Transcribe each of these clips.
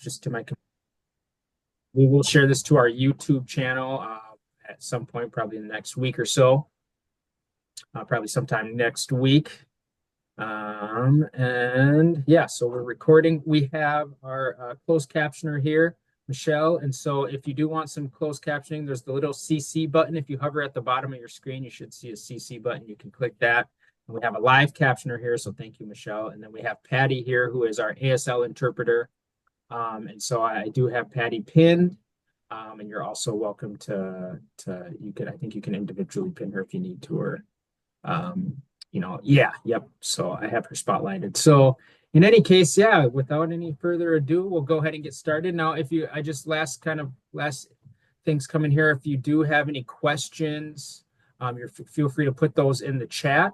just to my. We will share this to our YouTube channel at some point, probably in the next week or so, probably sometime next week. And yeah, so we're recording. We have our closed captioner here, Michelle. And so if you do want some closed captioning, there's the little CC button. If you hover at the bottom of your screen, you should see a CC button. You can click that. And we have a live captioner here. So thank you, Michelle. And then we have Patty here, who is our ASL interpreter. And so I do have Patty pinned. And you're also welcome I think you can individually pin her if you need to, or yep. So I have her spotlighted. So in any case, yeah, without any further ado, we'll go ahead and get started. Now, last things coming here. If you do have any questions, feel free to put those in the chat.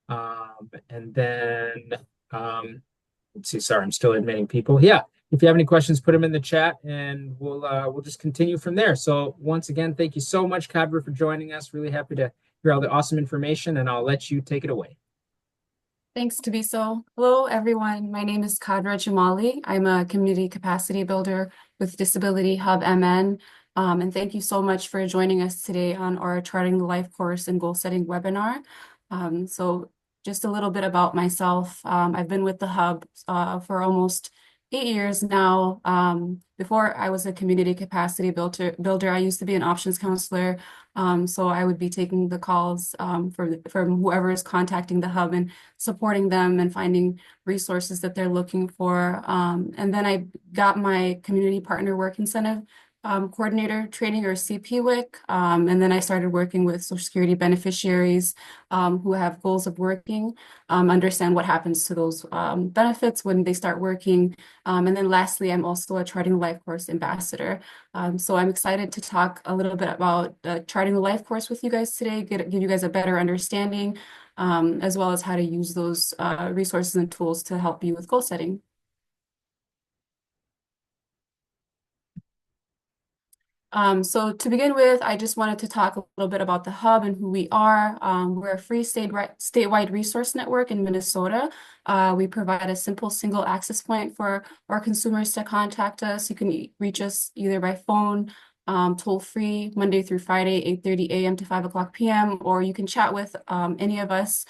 And then, let's see, sorry, I'm still admitting people. Yeah. If you have any questions, put them in the chat, and we'll just continue from there. So once again, thank you so much, Kadra, for joining us. Really happy to hear all the awesome information, and I'll let you take it away. Thanks, Tabiso. Hello, everyone. My name is Kadra Jamali. I'm a community capacity builder with Disability Hub MN. And thank you so much for joining us today on our Charting the Life course and goal setting webinar. So just a little bit about myself. I've been with the Hub for almost 8 years now. Before I was a community capacity builder, I used to be an options counselor. So I would be taking the calls from whoever is contacting the Hub and supporting them and finding resources that they're looking for. And then I got my community partner work incentive coordinator training, or CPWIC. And then I started working with Social Security beneficiaries who have goals of working, understand what happens to those benefits when they start working. And then lastly, I'm also a Charting the LifeCourse ambassador. So I'm excited to talk a little bit about Charting the LifeCourse with you guys today, give you guys a better understanding, as well as how to use those resources and tools to help you with goal setting. So to begin with, I just wanted to talk a little bit about the Hub and who we are. We're a free statewide resource network in Minnesota. We provide a simple single access point for our consumers to contact us. You can reach us either by phone, toll free, Monday through Friday, 8:30 a.m. to 5 o'clock p.m., or you can chat with any of us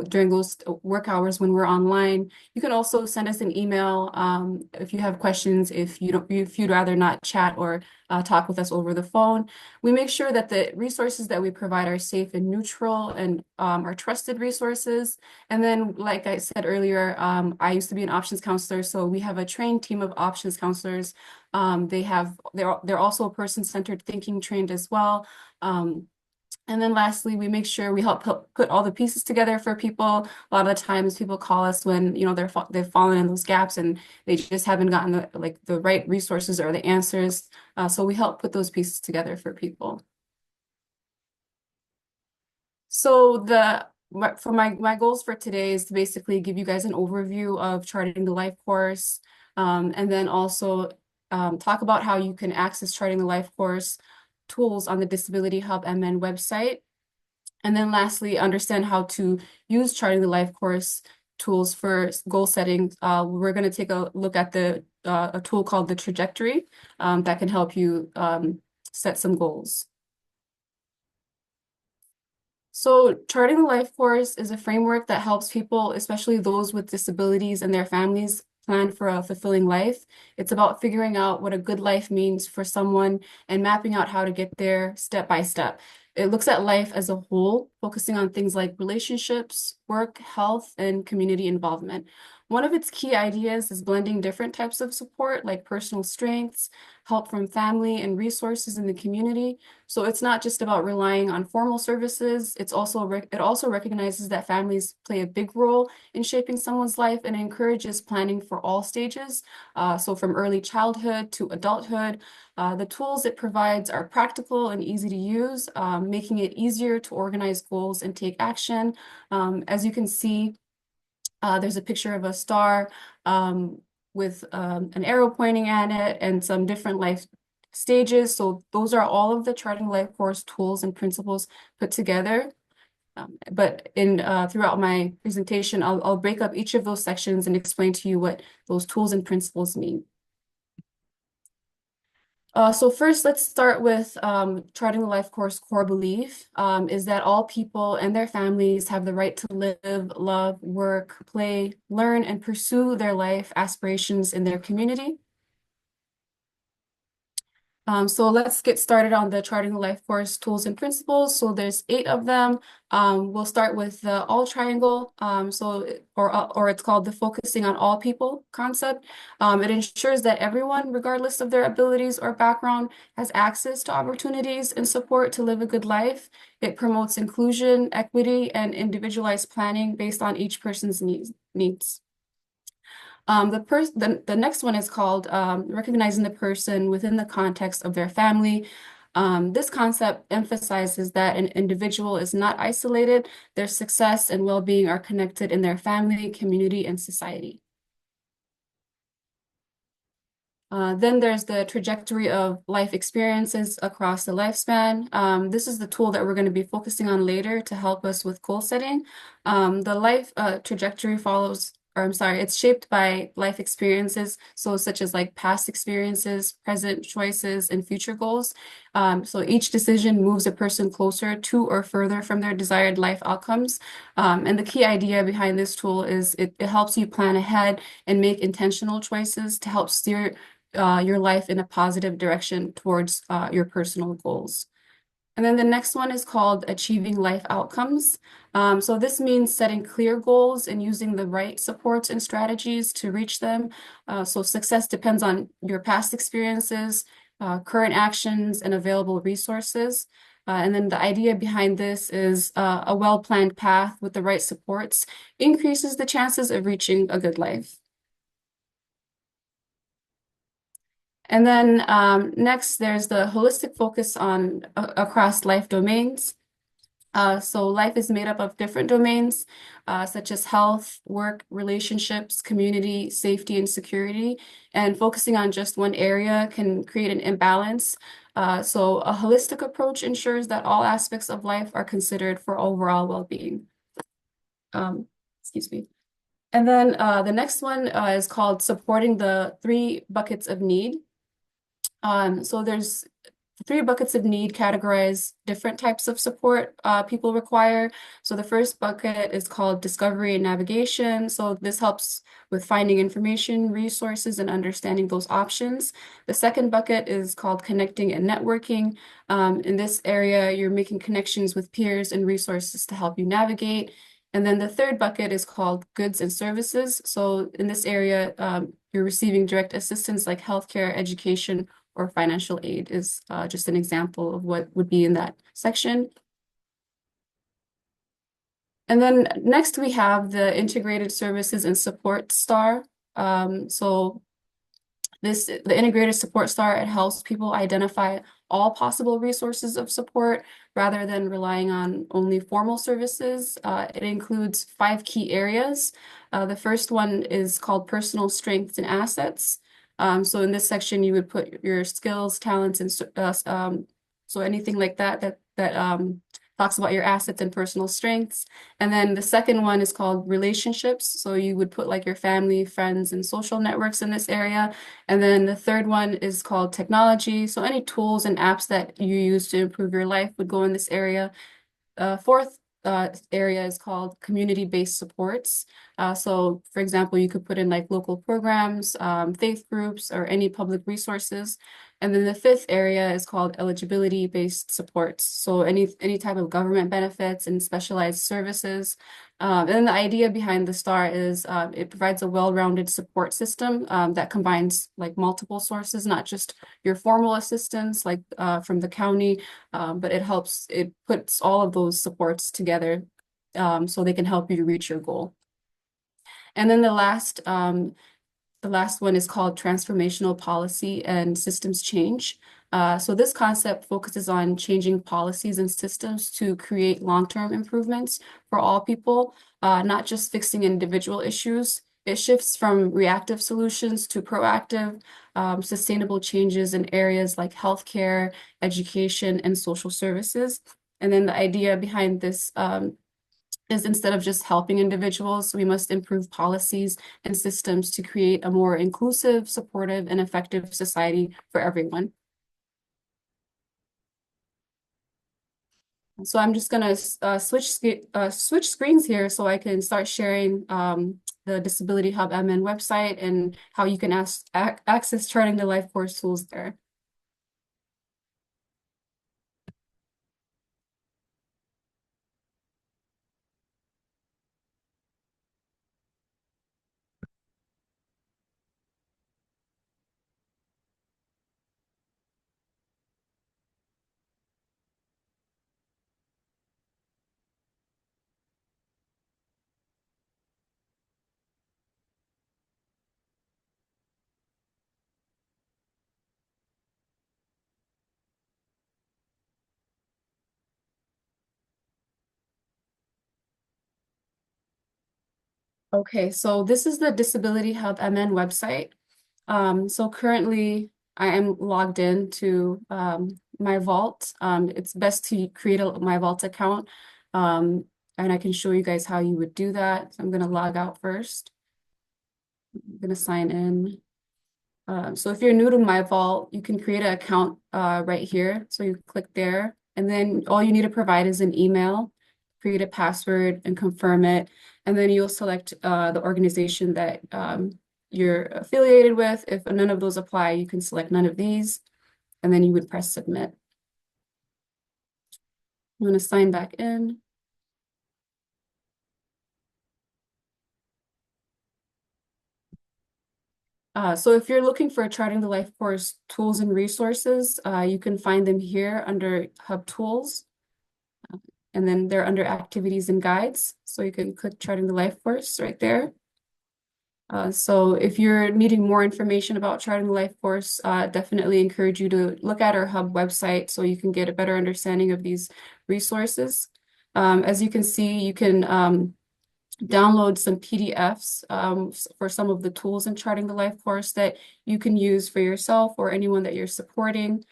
during those work hours when we're online. You can also send us an email if you have questions, if you'd rather not chat or talk with us over the phone. We make sure that the resources that we provide are safe and neutral and are trusted resources. And then, like I said earlier, I used to be an options counselor, so we have a trained team of options counselors. They're also person-centered thinking trained as well. And then lastly, we make sure we help put all the pieces together for people. A lot of the times people call us when, they've fallen in those gaps and they just haven't gotten the right resources or the answers. So we help put those pieces together for people. So for my goals for today is to basically give you guys an overview of Charting the Life course, and then also talk about how you can access Charting the Life course tools on the Disability Hub MN website. And then lastly, understand how to use Charting the Life course tools for goal setting. We're going to take a look at a tool called the Trajectory that can help you set some goals. So Charting the Life course is a framework that helps people, especially those with disabilities and their families, plan for a fulfilling life. It's about figuring out what a good life means for someone and mapping out how to get there step by step. It looks at life as a whole, focusing on things like relationships, work, health, and community involvement. One of its key ideas is blending different types of support, like personal strengths, help from family, and resources in the community. So it's not just about relying on formal services. It also recognizes that families play a big role in shaping someone's life and encourages planning for all stages. So from early childhood to adulthood, the tools it provides are practical and easy to use, making it easier to organize goals and take action. As you can see, there's a picture of a star with an arrow pointing at it and some different life stages. So those are all of the Charting Life course tools and principles put together. But throughout my presentation, I'll break up each of those sections and explain to you what those tools and principles mean. So first, let's start with Charting the Life Course core belief is that all people and their families have the right to live, love, work, play, learn, and pursue their life aspirations in their community. So let's get started on the Charting the Life Course tools and principles. So there's 8 of them. We'll start with the all triangle. Or it's called the focusing on all people concept. It ensures that everyone, regardless of their abilities or background, has access to opportunities and support to live a good life. It promotes inclusion, equity, and individualized planning based on each person's needs. The next one is called recognizing the person within the context of their family. This concept emphasizes that an individual is not isolated. Their success and well-being are connected in their family, community, and society. Then there's the trajectory of life experiences across the lifespan. This is the tool that we're going to be focusing on later to help us with goal setting. The life trajectory it's shaped by life experiences, so such as like past experiences, present choices, and future goals. So each decision moves a person closer to or further from their desired life outcomes. And the key idea behind this tool is it helps you plan ahead and make intentional choices to help steer your life in a positive direction towards your personal goals. And then the next one is called achieving life outcomes. So this means setting clear goals and using the right supports and strategies to reach them. So success depends on your past experiences, current actions, and available resources. And then the idea behind this is a well-planned path with the right supports increases the chances of reaching a good life. And then next, there's the holistic focus on across life domains. So life is made up of different domains, such as health, work, relationships, community, safety, and security. And focusing on just one area can create an imbalance. So a holistic approach ensures that all aspects of life are considered for overall well-being. Excuse me. And then the next one is called supporting the 3 buckets of need. So there's 3 buckets of need categorize different types of support people require. So the first bucket is called discovery and navigation. So this helps with finding information, resources, and understanding those options. The second bucket is called connecting and networking. In this area, you're making connections with peers and resources to help you navigate. And then the third bucket is called goods and services. So in this area, you're receiving direct assistance like healthcare, education, or financial aid is just an example of what would be in that section. And then next we have the integrated services and support star. So the integrated support star, it helps people identify all possible resources of support rather than relying on only formal services. It includes 5 key areas. The first one is called personal strengths and assets. So in this section, you would put your skills, talents, and so anything like that talks about your assets and personal strengths. And then the second one is called relationships. So you would put like your family, friends, and social networks in this area. And then the third one is called technology. So any tools and apps that you use to improve your life would go in this area. Fourth area is called community-based supports. So for example, you could put in like local programs, faith groups, or any public resources. And then the fifth area is called eligibility-based supports. So any type of government benefits and specialized services. And then the idea behind the STAR is it provides a well-rounded support system that combines like multiple sources, not just your formal assistance like from the county, but it puts all of those supports together so they can help you reach your goal. And then the last one is called transformational policy and systems change. So this concept focuses on changing policies and systems to create long-term improvements for all people, not just fixing individual issues. It shifts from reactive solutions to proactive, sustainable changes in areas like healthcare, education, and social services. And then the idea behind this is instead of just helping individuals, we must improve policies and systems to create a more inclusive, supportive, and effective society for everyone. So I'm just gonna switch screens here so I can start sharing the Disability Hub MN website and how you can access Charting the Life course tools there. Okay, so this is the Disability Hub MN website. So currently I am logged in to my Vault. It's best to create my Vault account. And I can show you guys how you would do that. So I'm going to log out first. I'm going to sign in. So if you're new to my Vault, you can create an account right here. So you click there, and then all you need to provide is an email, create a password, and confirm it. And then you'll select the organization that you're affiliated with. If none of those apply, you can select none of these, and then you would press submit. I'm going to sign back in. So if you're looking for Charting the Life course tools and resources, you can find them here under Hub Tools. And then they're under activities and guides. So you can click Charting the Life course right there. So if you're needing more information about Charting the Life course, definitely encourage you to look at our Hub website so you can get a better understanding of these resources. As you can see, you can download some PDFs for some of the tools in Charting the Life course that you can use for yourself or anyone that you're supporting.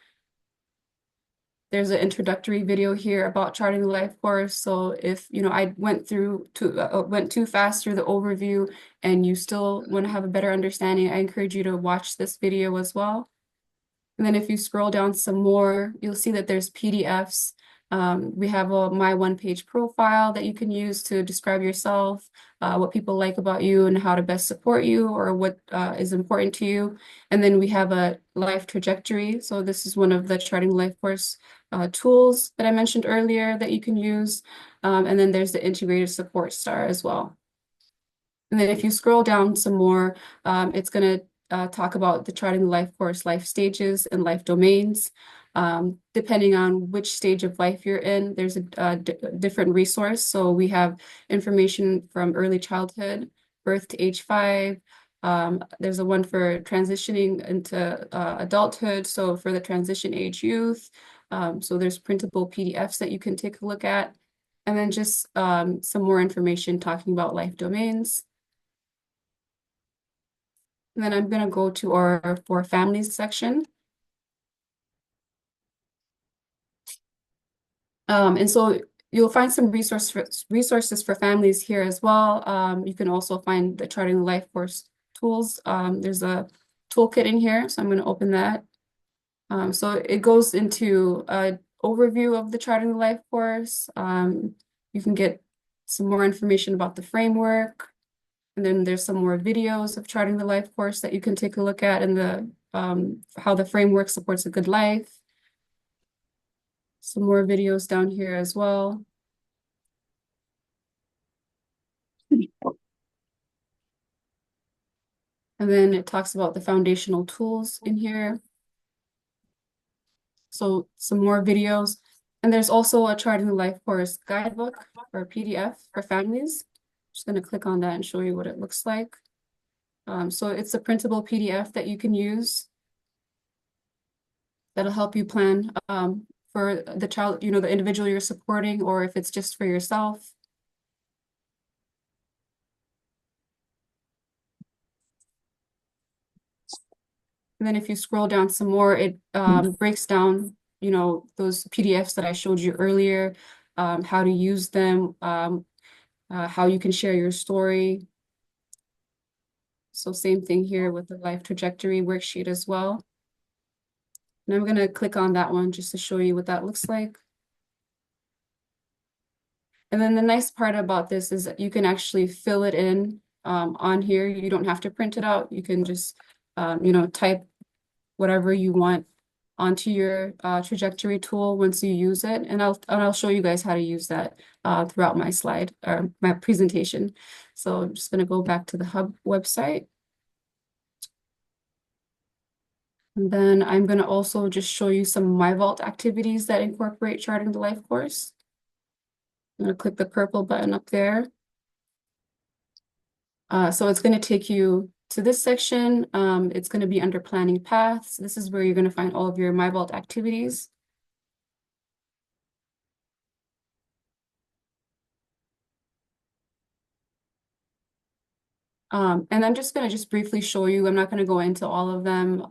There's an introductory video here about Charting the Life course. So if I went too fast through the overview and you still want to have a better understanding, I encourage you to watch this video as well. And then if you scroll down some more, you'll see that there's PDFs. We have a my one-page profile that you can use to describe yourself, what people like about you and how to best support you or what is important to you. And then we have a life trajectory. So this is one of the Charting Life course tools that I mentioned earlier that you can use. And then there's the integrated support star as well. And then if you scroll down some more, it's going to talk about the Charting the Life course life stages and life domains. Depending on which stage of life you're in, there's a different resource. So we have information from early childhood, birth to age 5. There's a one for transitioning into adulthood. So for the transition age youth, so there's printable PDFs that you can take a look at. And then just some more information talking about life domains. And then I'm going to go to our for families section. And so you'll find some resources for families here as well. You can also find the Charting the Life course tools. There's a toolkit in here, so I'm going to open that. So it goes into an overview of the Charting the Life course. You can get some more information about the framework. And then there's some more videos of Charting the Life course that you can take a look at and the how the framework supports a good life. Some more videos down here as well. And then it talks about the foundational tools in here. So some more videos. And there's also a Charting the Life course guidebook or PDF for families. Just going to click on that and show you what it looks like. So it's a printable PDF that you can use that'll help you plan for the child, the individual you're supporting, or if it's just for yourself. And then if you scroll down some more, it breaks down, those PDFs that I showed you earlier, how to use them, how you can share your story. So same thing here with the life trajectory worksheet as well. And I'm going to click on that one just to show you what that looks like. And then the nice part about this is that you can actually fill it in on here. You don't have to print it out. You can just, type whatever you want onto your trajectory tool once you use it. And I'll show you guys how to use that throughout my slide or my presentation. So I'm just going to go back to the Hub website. And then I'm going to also just show you some My Vault activities that incorporate Charting the Life course. I'm going to click the purple button up there. So it's going to take you to this section. It's going to be under Planning Paths. This is where you're going to find all of your My Vault activities. And I'm just going to just briefly show you. I'm not going to go into all of them.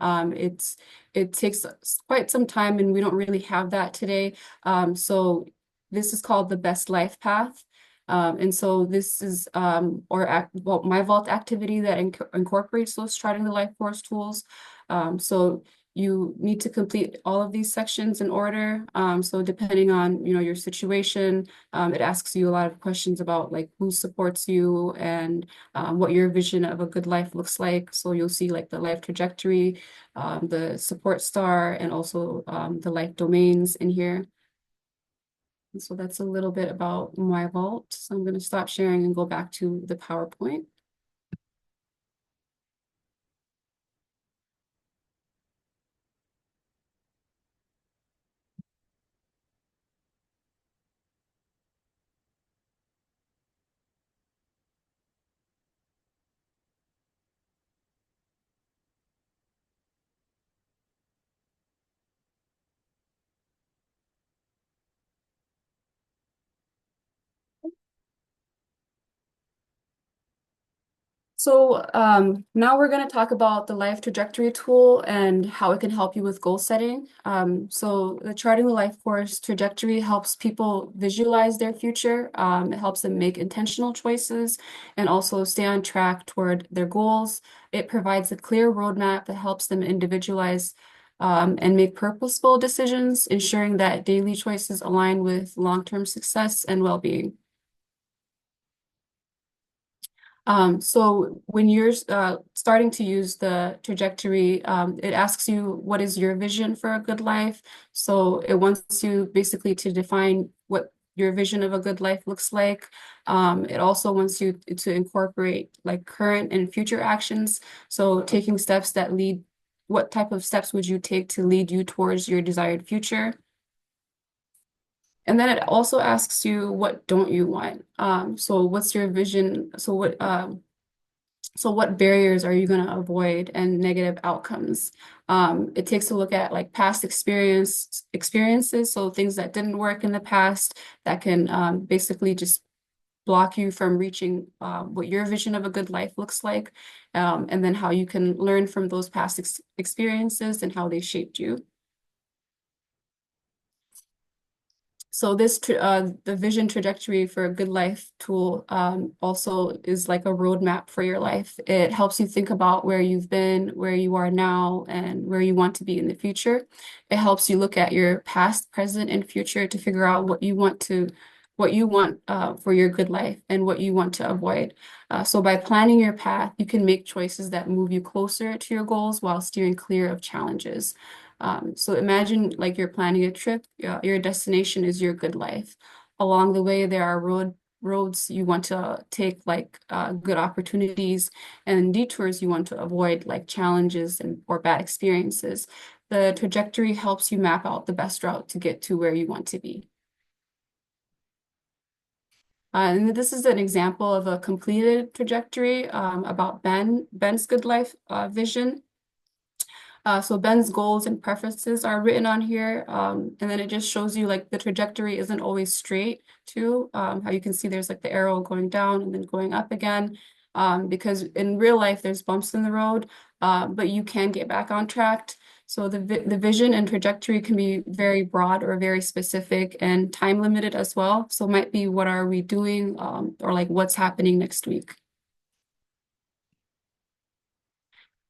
It takes quite some time, and we don't really have that today. So this is called the Best Life Path. And so this is My Vault activity that incorporates those Charting the Life course tools. So you need to complete all of these sections in order. So depending on your situation, it asks you a lot of questions about like who supports you and what your vision of a good life looks like. So you'll see like the life trajectory, the support star, and also the life domains in here. And so that's a little bit about My Vault. So I'm going to stop sharing and go back to the PowerPoint. So now we're going to talk about the life trajectory tool and how it can help you with goal setting. So the Charting the Life course trajectory helps people visualize their future. It helps them make intentional choices and also stay on track toward their goals. It provides a clear roadmap that helps them individualize and make purposeful decisions, ensuring that daily choices align with long-term success and well-being. So when you're starting to use the trajectory, it asks you, what is your vision for a good life? So it wants you basically to define what your vision of a good life looks like. It also wants you to incorporate like current and future actions. So taking steps that lead, what type of steps would you take to lead you towards your desired future? And then it also asks you, what don't you want? So what's your vision? So what barriers are you going to avoid and negative outcomes? It takes a look at like past experiences, so things that didn't work in the past that can basically just block you from reaching what your vision of a good life looks like, and then how you can learn from those past experiences and how they shaped you. So the vision trajectory for a good life tool also is like a roadmap for your life. It helps you think about where you've been, where you are now, and where you want to be in the future. It helps you look at your past, present, and future to figure out what you want for your good life and what you want to avoid. So by planning your path, you can make choices that move you closer to your goals while steering clear of challenges. So imagine like you're planning a trip, your destination is your good life. Along the way, there are roads you want to take, like good opportunities, and detours you want to avoid, like challenges or bad experiences. The trajectory helps you map out the best route to get to where you want to be. And this is an example of a completed trajectory about Ben's good life vision. So Ben's goals and preferences are written on here. And then it just shows you like the trajectory isn't always straight too. How you can see there's like the arrow going down and then going up again. Because in real life, there's bumps in the road, but you can get back on track. So the vision and trajectory can be very broad or very specific and time limited as well. So it might be, what are we doing, or like what's happening next week.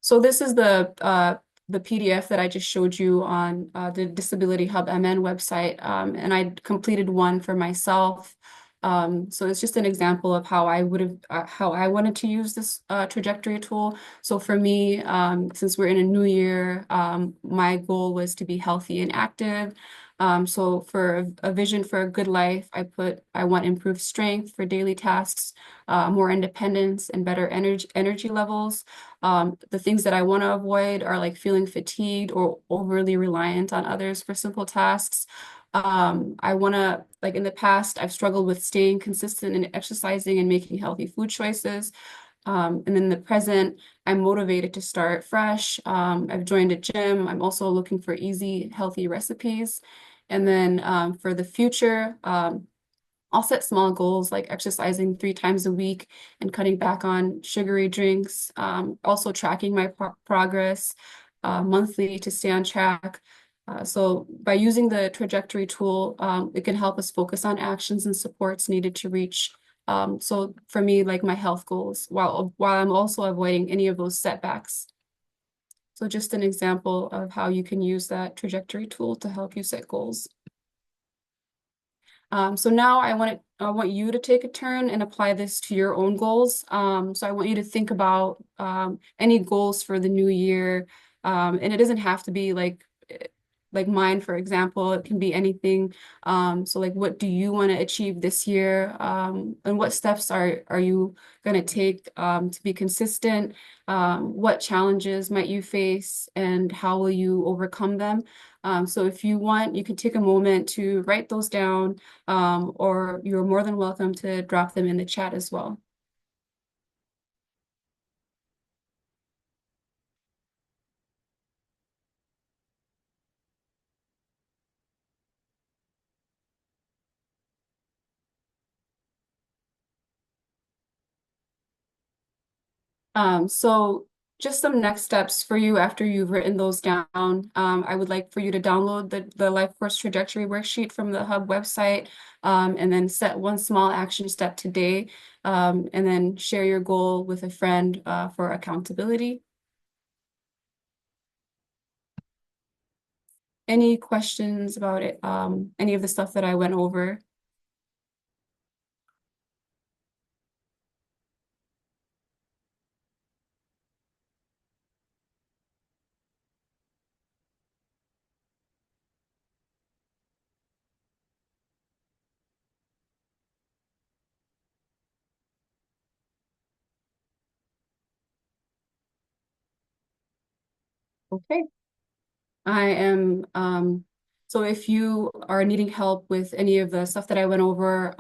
So this is the PDF that I just showed you on the Disability Hub MN website, and I completed one for myself. So it's just an example of how I would have how I wanted to use this trajectory tool. So for me, since we're in a new year, my goal was to be healthy and active. So for a vision for a good life, I want improved strength for daily tasks, more independence and better energy levels. The things that I want to avoid are like feeling fatigued or overly reliant on others for simple tasks. I want to, like in the past, I've struggled with staying consistent in exercising and making healthy food choices. And in the present, I'm motivated to start fresh. I've joined a gym. I'm also looking for easy, healthy recipes. And then for the future, I'll set small goals like exercising 3 times a week and cutting back on sugary drinks. Also tracking my progress monthly to stay on track. So by using the trajectory tool, it can help us focus on actions and supports needed to reach. So for me, like my health goals, while I'm also avoiding any of those setbacks. So just an example of how you can use that trajectory tool to help you set goals. So now I want you to take a turn and apply this to your own goals. So I want you to think about any goals for the new year. And it doesn't have to be like mine, for example. It can be anything. So like what do you want to achieve this year? And what steps are you going to take to be consistent? What challenges might you face and how will you overcome them? So if you want, you can take a moment to write those down, or you're more than welcome to drop them in the chat as well. So just some next steps for you after you've written those down. I would like for you to download the Life Course Trajectory worksheet from the Hub website, and then set one small action step today, and then share your goal with a friend for accountability. Any questions about it? Any of the stuff that I went over? Okay. I am, so if you are needing help with any of the stuff that I went over,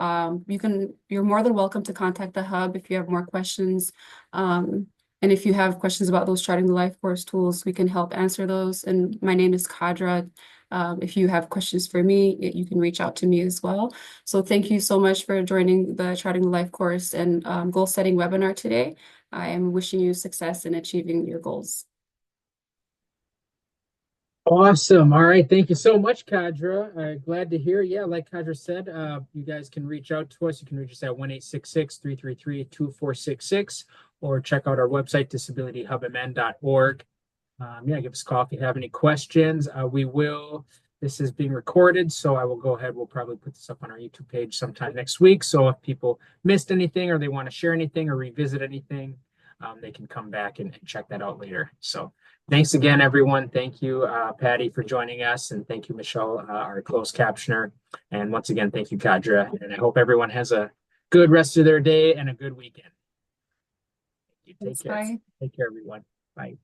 you're more than welcome to contact the Hub if you have more questions. And if you have questions about those Charting the Life Course tools, we can help answer those. And my name is Kadra. If you have questions for me, you can reach out to me as well. So thank you so much for joining the Charting the Life Course and goal setting webinar today. I am wishing you success in achieving your goals. Awesome. All right. Thank you so much, Kadra. Glad to hear. Yeah, like Kadra said, you guys can reach out to us. You can reach us at 1-866-333-2466 or check out our website, disabilityhubmn.org. Yeah, give us a call if you have any questions. This is being recorded, so I will go ahead. We'll probably put this up on our YouTube page sometime next week. So if people missed anything or they want to share anything or revisit anything, they can come back and check that out later. So thanks again, everyone. Thank you, Patty, for joining us. And thank you, Michelle, our closed captioner. And once again, thank you, Kadra. And I hope everyone has a good rest of their day and a good weekend. Thank you. Take care. Bye. Take care, everyone. Bye.